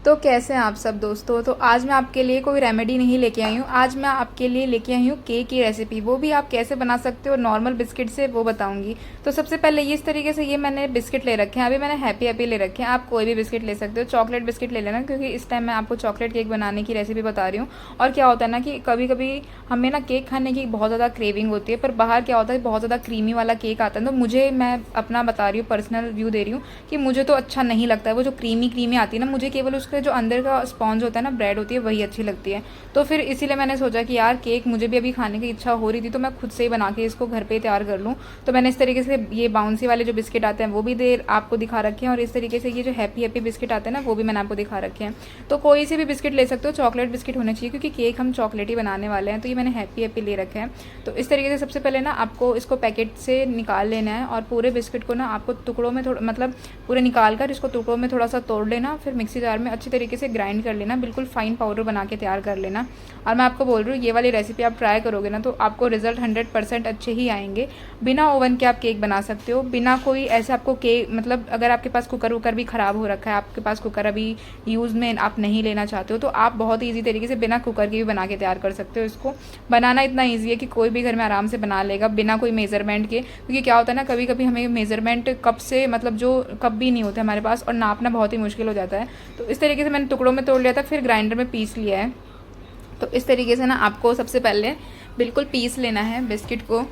तो कैसे हैं आप सब दोस्तों। तो आज मैं आपके लिए कोई रेमेडी नहीं लेके आई हूँ। आज मैं आपके लिए लेके आई हूँ केक की रेसिपी, वो भी आप कैसे बना सकते हो नॉर्मल बिस्किट से, वो बताऊंगी। तो सबसे पहले ये इस तरीके से ये मैंने बिस्किट ले रखे हैं। अभी मैंने हैप्पी हैप्पी ले रखे हैं। आप कोई भी बिस्किट ले सकते हो, चॉकलेट बिस्किट ले लेना, क्योंकि इस टाइम मैं आपको चॉकलेट केक बनाने की रेसिपी बता रही हूँ। और क्या होता है ना कि कभी कभी हमें ना केक खाने की बहुत ज़्यादा क्रेविंग होती है, पर बाहर क्या होता है बहुत ज़्यादा क्रीमी वाला केक आता है। तो मैं अपना बता रही हूँ, पर्सनल व्यू दे रही हूँ कि मुझे तो अच्छा नहीं लगता है वो जो क्रीमी क्रीमी आती है ना। मुझे केवल उसके जो अंदर का स्पॉन्ज होता है ना, ब्रेड होती है, वही अच्छी लगती है। तो फिर इसीलिए मैंने सोचा कि यार केक मुझे भी अभी खाने की इच्छा हो रही थी, तो मैं खुद से ही बना के इसको घर पे तैयार कर लूँ। तो मैंने इस तरीके से ये बाउंसी वाले जो बिस्किट आते हैं वो भी आपको दिखा रखे हैं, और इस तरीके से ये जो हैप्पी हैप्पी बिस्किट आते हैं ना, वो भी मैंने आपको दिखा रखे हैं। तो कोई से भी बिस्किट ले सकते हो, चॉकलेट बिस्किट होने चाहिए, क्योंकि केक हम चॉकलेट ही बनाने वाले हैं। तो ये मैंने हैप्पी हैप्पी ले रखे हैं। तो इस तरीके से सबसे पहले ना आपको इसको पैकेट से निकाल लेना है, और पूरे बिस्किट को ना आपको टुकड़ों में थोड़ा मतलब पूरे निकाल कर इसको टुकड़ों में थोड़ा सा तोड़ लेना, फिर मिक्सी जार में अच्छी तरीके से ग्राइंड कर लेना, बिल्कुल फाइन पाउडर बना के तैयार कर लेना। और मैं आपको बोल रही हूँ ये वाली रेसिपी आप ट्राई करोगे ना, तो आपको रिजल्ट 100% अच्छे ही आएंगे। बिना ओवन के आप केक बना सकते हो, बिना कोई ऐसे आपको केक मतलब अगर आपके पास कुकर वुकर भी ख़राब हो रखा है, आपके पास कुकर अभी यूज़ में आप नहीं लेना चाहते हो, तो आप बहुत ईजी तरीके से बिना कुकर के भी बना के तैयार कर सकते हो। इसको बनाना इतना ईजी है कि कोई भी घर में आराम से बना लेगा बिना कोई मेज़रमेंट के। क्योंकि क्या होता है ना, कभी कभी हमें मेज़रमेंट कप से मतलब जो कप भी नहीं होते हमारे पास, और नापना बहुत ही मुश्किल हो जाता है। तो इस तरीके से मैंने टुकड़ों में तोड़ लिया था, फिर ग्राइंडर में पीस लिया है। तो इस तरीके से ना आपको सबसे पहले बिल्कुल पीस लेना है बिस्किट को।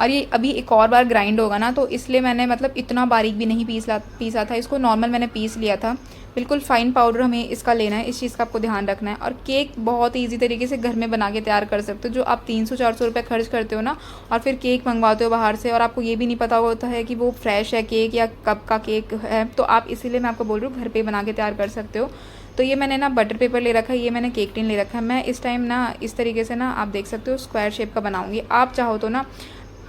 और ये अभी एक और बार ग्राइंड होगा ना, तो इसलिए मैंने मतलब इतना बारीक भी नहीं पीसा था इसको, नॉर्मल मैंने पीस लिया था। बिल्कुल फाइन पाउडर हमें इसका लेना है, इस चीज़ का आपको ध्यान रखना है। और केक बहुत ईजी तरीके से घर में बना के तैयार कर सकते हो। जो आप 300-400 रुपये खर्च करते हो ना, और फिर केक मंगवाते हो बाहर से, और आपको ये भी नहीं पता होता है कि वो फ्रेश है केक या कब का केक है, तो आप इसीलिए मैं आपको बोल रही हूँ घर पे बना के तैयार कर सकते हो। तो ये मैंने ना बटर पेपर ले रखा है, ये मैंने केक टिन ले रखा है। मैं इस टाइम ना इस तरीके से ना आप देख सकते हो स्क्वायर शेप का बनाऊंगी। आप चाहो तो ना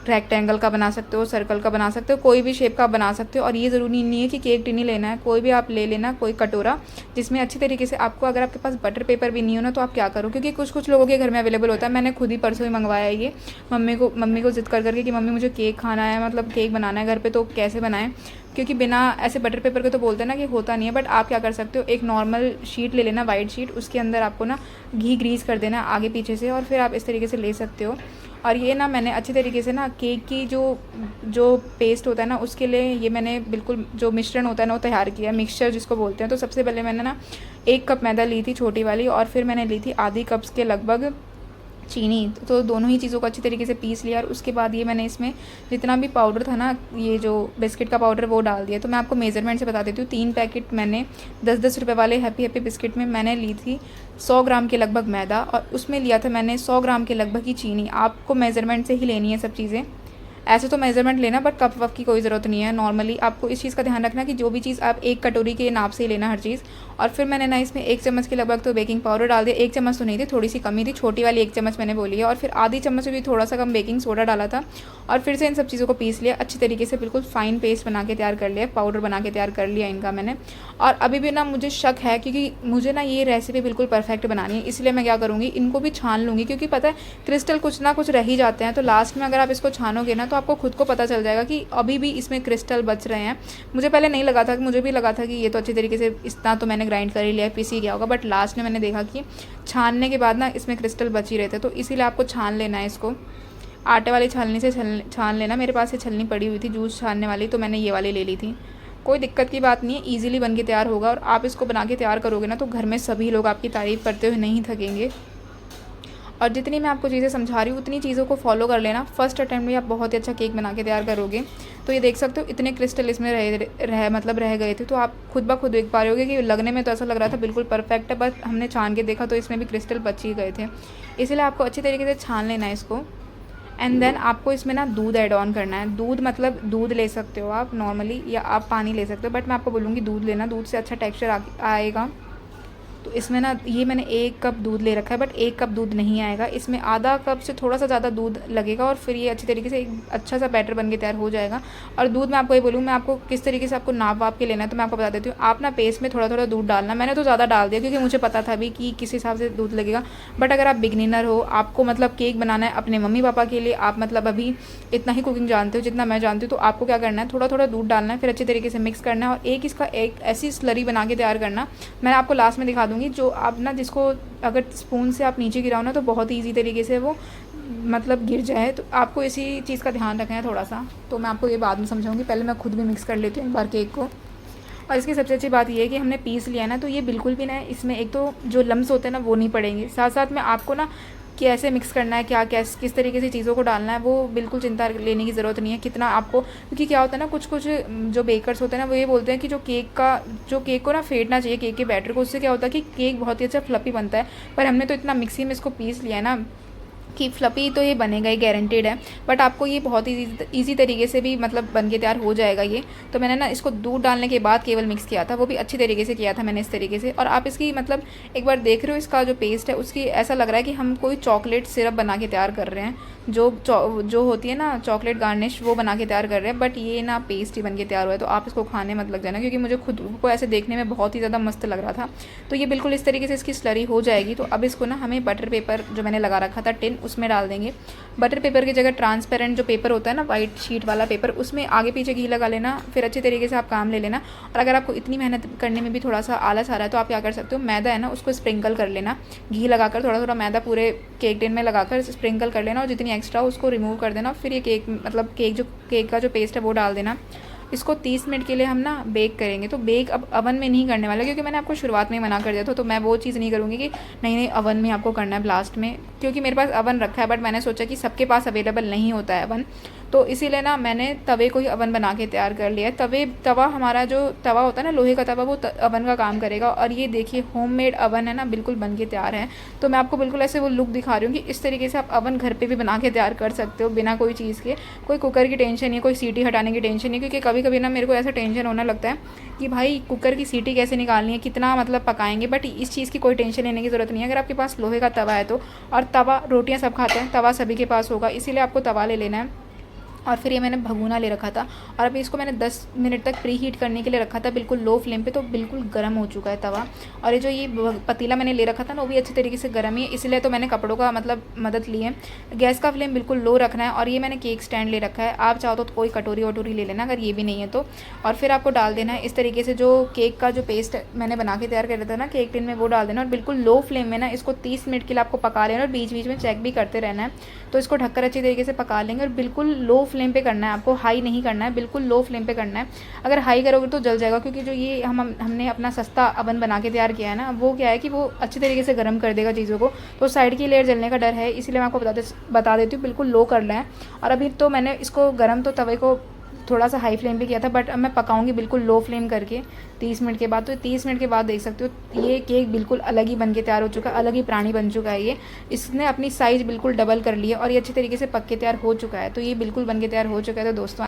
रेक्टेंगल का बना सकते हो, सर्कल का बना सकते हो, कोई भी शेप का आप बना सकते हो। और ये ज़रूरी नहीं है कि केक टिन ही लेना है, कोई भी आप ले लेना, कोई कटोरा जिसमें अच्छी तरीके से आपको, अगर आपके पास बटर पेपर भी नहीं हो ना, तो आप क्या करो, क्योंकि कुछ कुछ लोगों के घर में अवेलेबल होता है। मैंने खुद ही परसों ही मंगवाया है ये, मम्मी को जिद कर करके कि मम्मी मुझे केक खाना है, मतलब केक बनाना है घर पे, तो कैसे बनाएं। क्योंकि बिना ऐसे बटर पेपर के तो बोलते हैं ना कि होता नहीं है। बट आप क्या कर सकते हो, एक नॉर्मल शीट ले लेना, वाइट शीट, उसके अंदर आपको ना घी ग्रीस कर देना आगे पीछे से, और फिर आप इस तरीके से ले सकते हो। और ये ना मैंने अच्छी तरीके से ना केक की जो जो पेस्ट होता है ना, उसके लिए ये मैंने बिल्कुल जो मिश्रण होता है ना वो तैयार किया है, मिक्सचर जिसको बोलते हैं। तो सबसे पहले मैंने ना 1 कप मैदा ली थी छोटी वाली, और फिर मैंने ली थी आधी कप्स के लगभग चीनी। तो दोनों ही चीज़ों को अच्छी तरीके से पीस लिया, और उसके बाद ये मैंने इसमें जितना भी पाउडर था ना, ये जो बिस्किट का पाउडर, वो डाल दिया। तो मैं आपको मेज़रमेंट से बता देती हूँ। 3 पैकेट मैंने 10-10 रुपये वाले हैप्पी हैप्पी बिस्किट में मैंने ली थी 100 ग्राम के लगभग मैदा, और उसमें लिया था मैंने 100 ग्राम के लगभग ही चीनी। आपको मेज़रमेंट से ही लेनी है सब चीज़ें, ऐसे तो मेज़रमेंट लेना, बट कप वप की कोई ज़रूरत नहीं है। नॉर्मली आपको इस चीज़ का ध्यान रखना कि जो भी चीज़ आप एक कटोरी के नाप से ही लेना हर चीज़। और फिर मैंने ना इसमें 1 चम्मच के लगभग तो बेकिंग पाउडर डाल दिया। 1 चम्मच तो नहीं थी, थोड़ी सी कमी थी, छोटी वाली 1 चम्मच मैंने बोली है। और फिर आधी चम्मच से भी थोड़ा सा कम बेकिंग सोडा डाला था, और फिर से इन सब चीज़ों को पीस लिया अच्छी तरीके से, बिल्कुल फाइन पेस्ट बना के तैयार कर लिया, पाउडर बना के तैयार कर लिया इनका मैंने। और अभी भी ना मुझे शक है, क्योंकि मुझे ना ये रेसिपी बिल्कुल परफेक्ट बनानी है, इसलिए मैं क्या करूँगी, इनको भी छान लूँगी। क्योंकि पता है क्रिस्टल कुछ ना कुछ रह ही जाते हैं, तो लास्ट में अगर आप इसको छानोगे ना, तो आपको खुद को पता चल जाएगा कि अभी भी इसमें क्रिस्टल बच रहे हैं। मुझे पहले नहीं लगा था, मुझे भी लगा था कि ये तो अच्छी तरीके से इतना तो मैंने ग्राइंड कर ही लिया, पीस ही गया होगा। बट लास्ट में मैंने देखा कि छानने के बाद ना इसमें क्रिस्टल बच ही रहे थे। तो इसीलिए आपको छान लेना है इसको, आटे वाली छाननी से छान लेना। मेरे पास ये छलनी पड़ी हुई थी जूस छानने वाली, तो मैंने ये वाली ले ली थी। कोई दिक्कत की बात नहीं है, ईजिली बन के तैयार होगा। और आप इसको बना के तैयार करोगे ना, तो घर में सभी लोग आपकी तारीफ़ करते हुए नहीं थकेंगे। और जितनी मैं आपको चीज़ें समझा रही हूँ उतनी चीज़ों को फॉलो कर लेना, फर्स्ट अटैम्प्ट में आप बहुत ही अच्छा केक बना के तैयार करोगे। तो ये देख सकते हो इतने क्रिस्टल इसमें रह गए थे। तो आप खुद ब खुद देख पा रहे होगे कि लगने में तो ऐसा लग रहा था बिल्कुल परफेक्ट है, बट हमने छान के देखा तो इसमें भी क्रिस्टल बच ही गए थे। इसीलिए आपको अच्छी तरीके से छान लेना है इसको। एंड देन आपको इसमें ना दूध ऐड ऑन करना है। दूध मतलब दूध ले सकते हो आप नॉर्मली, या आप पानी ले सकते हो, बट मैं आपको बोलूँगी दूध लेना, दूध से अच्छा टेक्स्चर आएगा। तो इसमें ना ये मैंने 1 कप दूध ले रखा है, बट 1 कप दूध नहीं आएगा, इसमें आधा कप से थोड़ा सा ज़्यादा दूध लगेगा और फिर ये अच्छी तरीके से एक अच्छा सा बैटर बन के तैयार हो जाएगा। और दूध मैं आपको ये बोलूँ, मैं आपको किस तरीके से आपको नाप वाप के लेना है तो मैं आपको बता देती हूँ। आप ना पेस्ट में थोड़ा थोड़ा दूध डालना, मैंने तो ज़्यादा डाल दिया क्योंकि मुझे पता था भी कि किस हिसाब से दूध लगेगा। बट अगर आप बिगिनर हो, आपको मतलब केक बनाना है अपने मम्मी पापा के लिए, आप मतलब अभी इतना ही कुकिंग जानते हो जितना मैं जानती हूँ, तो आपको क्या करना है, थोड़ा थोड़ा दूध डालना है, फिर अच्छी तरीके से मिक्स करना है और एक ऐसी स्लरी बना के तैयार करना। मैं आपको लास्ट में दिखा दूँगी, जो आप ना जिसको अगर स्पून से आप नीचे गिराओ ना तो बहुत ही ईजी तरीके से वो मतलब गिर जाए, तो आपको इसी चीज़ का ध्यान रखना है थोड़ा सा। तो मैं आपको ये बाद में समझाऊंगी, पहले मैं खुद भी मिक्स कर लेती हूँ एक बार केक को। और इसकी सबसे अच्छी बात ये है कि हमने पीस लिया ना, तो ये बिल्कुल भी ना इसमें एक तो जो लम्स होते हैं ना वो नहीं पड़ेंगे, साथ साथ में आपको ना कैसे मिक्स करना है, क्या किस तरीके से चीज़ों को डालना है, वो बिल्कुल चिंता लेने की ज़रूरत नहीं है कितना आपको। क्योंकि क्या होता है ना, कुछ जो बेकर्स होते हैं ना वो ये बोलते हैं कि जो केक को ना फेंटना चाहिए केक के बैटर को, उससे क्या होता है कि केक बहुत ही अच्छा फ्लफी बनता है। पर हमने तो इतना मिक्सी में इसको पीस लिया है ना कि फ्लफ़ी तो ये बनेगा ही, गारंटेड है। बट आपको ये बहुत ही ईज़ी तरीके से भी मतलब बन के तैयार हो जाएगा ये। तो मैंने ना इसको दूध डालने के बाद केवल मिक्स किया था, वो भी अच्छी तरीके से किया था मैंने इस तरीके से। और आप इसकी मतलब एक बार देख रहे हो इसका जो पेस्ट है उसकी, ऐसा लग रहा है कि हम कोई चॉकलेट सिरप बना के तैयार कर रहे हैं, जो होती है ना चॉकलेट गार्निश, वो बना के तैयार कर रहे हैं। बट ये ना पेस्ट ही बन के तैयार हुआ है, तो आप इसको खाने मत लग जाना, क्योंकि मुझे खुद को ऐसे देखने में बहुत ही ज़्यादा मस्त लग रहा था। तो ये बिल्कुल इस तरीके से इसकी स्लरी हो जाएगी। तो अब इसको ना हमें बटर पेपर जो मैंने लगा रखा था टिन, उसमें डाल देंगे। बटर पेपर की जगह ट्रांसपेरेंट जो पेपर होता है ना, वाइट शीट वाला पेपर, उसमें आगे पीछे घी लगा लेना, फिर अच्छी तरीके से आप काम ले लेना। और अगर आपको इतनी मेहनत करने में भी थोड़ा सा आलस आ रहा है तो आप क्या कर सकते हो, मैदा है ना उसको स्प्रिंकल कर लेना, घी लगाकर थोड़ा थोड़ा मैदा पूरे केक टिन में लगाकर स्प्रिंकल कर लेना, और जितनी एक्स्ट्रा उसको रिमूव कर देना। फिर ये केक का जो पेस्ट है वो डाल देना। इसको 30 मिनट के लिए हम ना बेक करेंगे। तो बेक अब अवन में नहीं करने वाला, क्योंकि मैंने आपको शुरुआत में मना कर दिया था, तो मैं वो चीज़ नहीं करूँगी कि नहीं अवन में आपको करना है ब्लास्ट में, क्योंकि मेरे पास अवन रखा है। बट मैंने सोचा कि सबके पास अवेलेबल नहीं होता है अवन, तो इसीलिए ना मैंने तवे को ही अवन बना के तैयार कर लिया है। तवा हमारा जो तवा होता है ना लोहे का तवा, वो अवन का काम करेगा। और ये देखिए होममेड अवन है ना, बिल्कुल बन के तैयार है। तो मैं आपको बिल्कुल ऐसे वो लुक दिखा रही हूँ कि इस तरीके से आप अवन घर पे भी बना के तैयार कर सकते हो बिना कोई चीज़ के। कोई कुकर की टेंशन नहीं, कोई सीटी हटाने की टेंशन नहीं, क्योंकि कभी कभी ना मेरे को ऐसा टेंशन होने लगता है कि भाई कुकर की सीटी कैसे निकालनी है, कितना मतलब पकाएंगे। बट इस चीज़ की कोई टेंशन लेने की ज़रूरत नहीं है अगर आपके पास लोहे का तवा है तो। और तवा, रोटियाँ सब खाते हैं, तवा सभी के पास होगा, इसीलिए आपको तवा ले लेना है। और फिर ये मैंने भगोना ले रखा था, और अभी इसको मैंने 10 मिनट तक प्री हीट करने के लिए रखा था, बिल्कुल लो फ्लेम पे। तो बिल्कुल गर्म हो चुका है तवा। और ये जो ये पतीला मैंने ले रखा था ना, वो भी अच्छी तरीके से गर्म ही है, इसलिए तो मैंने कपड़ों का मतलब मदद ली है। गैस का फ्लेम बिल्कुल लो रखना है। और ये मैंने केक स्टैंड ले रखा है, आप चाहो तो कोई कटोरी वटोरी ले लेना अगर ये भी नहीं है तो। और फिर आपको डाल देना है इस तरीके से जो केक का जो पेस्ट मैंने बना के तैयार कर रहा था ना केक टिन में, वो डाल देना। और बिल्कुल लो फ्लेम में ना इसको 30 मिनट के लिए आपको पका लेना, और बीच बीच में चेक भी करते रहना है। तो इसको ढककर अच्छी तरीके से पका लेंगे, और बिल्कुल लो फ्लेम पे करना है आपको, हाई नहीं करना है, बिल्कुल लो फ्लेम पे करना है। अगर हाई करोगे तो जल जाएगा, क्योंकि जो ये हमने अपना सस्ता अवन बना के तैयार किया है ना, वो क्या है कि वो अच्छी तरीके से गर्म कर देगा चीज़ों को, तो साइड की लेयर जलने का डर है, इसलिए मैं आपको बता देती हूँ बिल्कुल लो करना है। और अभी तो मैंने इसको गर्म तो तवे को थोड़ा सा हाई फ्लेम पे किया था, बट अब मैं पकाऊंगी बिल्कुल लो फ्लेम करके 30 मिनट के बाद। तो 30 मिनट के बाद देख सकते हो ये केक बिल्कुल अलग ही बन के तैयार हो चुका है, अलग ही प्राणी बन चुका है ये। इसने अपनी साइज़ बिल्कुल डबल कर ली है, और ये अच्छी तरीके से पक के तैयार हो चुका है। तो ये बिल्कुल बन के तैयार हो चुका है। तो दोस्तों